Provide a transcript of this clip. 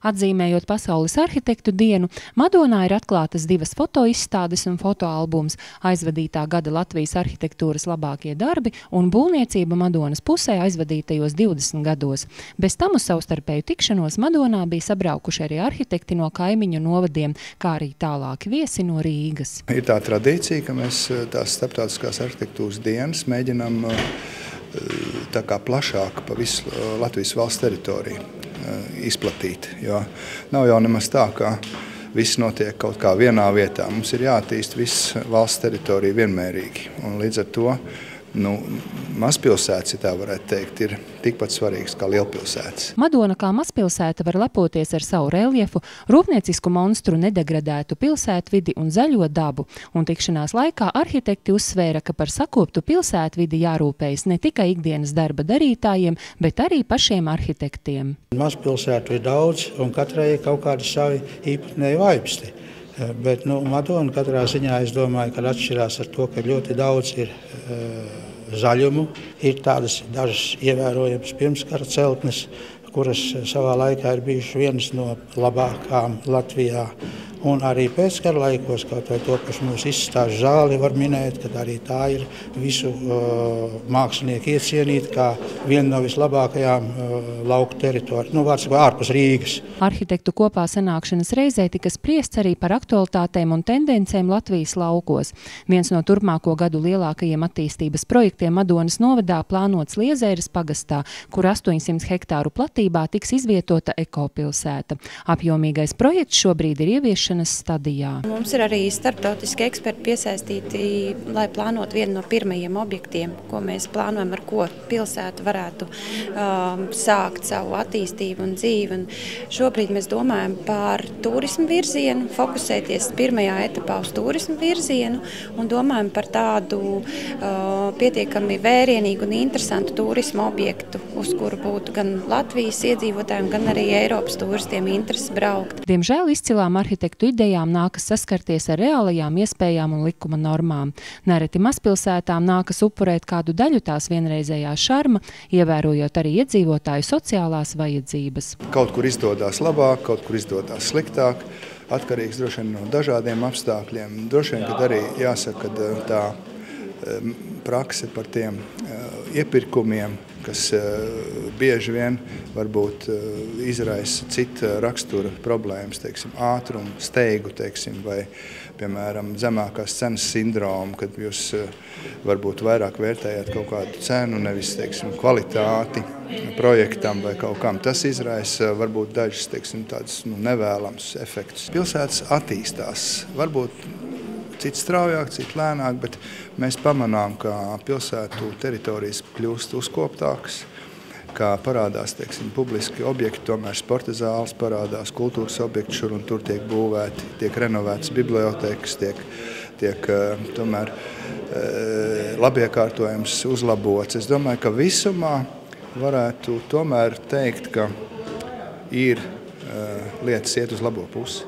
Atzīmējot Pasaules arhitektu dienu, Madonā ir atklātas 2 fotoizstādes un fotoalbums, aizvadītā gada Latvijas arhitektūras labākie darbi un būvniecība Madonas pusē aizvadītajos 20 gados. Bez tam uz savstarpēju tikšanos Madonā bija sabraukuši arī arhitekti no kaimiņu novadiem, kā arī tālāki viesi no Rīgas. Ir tā tradīcija, ka mēs tās starptautiskās arhitektūras dienas mēģinām tā kā plašāk pa visu Latvijas valsts teritoriju izplatīt, jo nav jau nemaz tā, ka viss notiek kaut kā vienā vietā. Mums ir jāattīst viss valsts teritorija vienmērīgi, un līdz ar to mazpilsētas, ja tā varētu teikt, ir tikpat svarīgas kā lielpilsētas. Madona kā mazpilsēta var lepoties ar savu reljefu, rūpniecisku monstru, nedegradētu pilsētvidi un zaļo dabu, un tikšanās laikā arhitekti uzsvēra, ka par sakoptu pilsētvidi jārūpējas ne tikai ikdienas darba darītājiem, bet arī pašiem arhitektiem. Mazpilsētu ir daudz, un katrai ir kaut kādi savi īpatnēji vaipsti. Bet Madona katrā ziņā, es domāju, ka atšķirās ar to, ka ļoti daudz ir zaļumu. Ir tādas dažas ievērojamas pirmskara celtnes, kuras savā laikā ir bijušas vienas no labākām Latvijā. Un arī pēckara laikos, kaut vai to pašu mūsu izstāžu zāli var minēt, kad arī tā ir visu mākslinieku iecienīta kā viena no vislabākajām lauku teritorijām, ārpus Rīgas. Arhitektu kopā sanākšanas reizē tika spriests arī par aktualitātēm un tendencēm Latvijas laukos. Viens no turpmāko gadu lielākajiem attīstības projektiem Madonas novadā plānots Liezēras pagastā, kur 800 hektāru platībā tiks izvietota ekopilsēta. Apjomīgais projekts šobrīd ir ieviešanas stadijā. Mums ir arī starptautiski eksperti piesaistīti, lai plānot vienu no pirmajiem objektiem, ko mēs plānojam, ar ko pilsēta varētu sākt savu attīstību un dzīvi. Un šobrīd mēs domājam par turismu virzienu, fokusēties pirmajā etapā uz turismu virzienu un domājam par tādu pietiekami vērienīgu un interesantu turismu objektu, uz kuru būtu gan Latvijas iedzīvotājiem, gan arī Eiropas turistiem interesi braukt. Diemžēl izcilām arhitektu idejām nākas saskarties ar reālajām iespējām un likuma normām. Nereti mazpilsētām nākas upurēt kādu daļu tās vienreizējā šarma, ievērojot arī iedzīvotāju sociālās vajadzības. Kaut kur izdodas labāk, kaut kur izdodas sliktāk, atkarīgs droši vien no dažādiem apstākļiem. Droši vien, kad arī jāsaka, ka tā prakse par tiem iepirkumiem, kas bieži vien varbūt izraisa cita rakstura problēmas, teiksim, ātrumu, steigu, teiksim, vai, piemēram, zemākās cenas sindromu, kad jūs varbūt vairāk vērtējat kaut kādu cenu, nevis, teiksim, kvalitāti projektam vai kaut kam. Tas izraisa varbūt dažas, teiksim, tādas nevēlams efektus. Pilsētas attīstās, varbūt cits straujāk, cits lēnāk, bet mēs pamanām, ka pilsētu teritorijas kļūst uzkoptākas, kā parādās, teiksim, publiski objekti, tomēr sporta zāles parādās, kultūras objekti šur un tur tiek būvēti, tiek renovētas bibliotēkas, tiek tomēr labiekārtojums uzlabots. Es domāju, ka visumā varētu tomēr teikt, ka ir lietas iet uz labo pusi.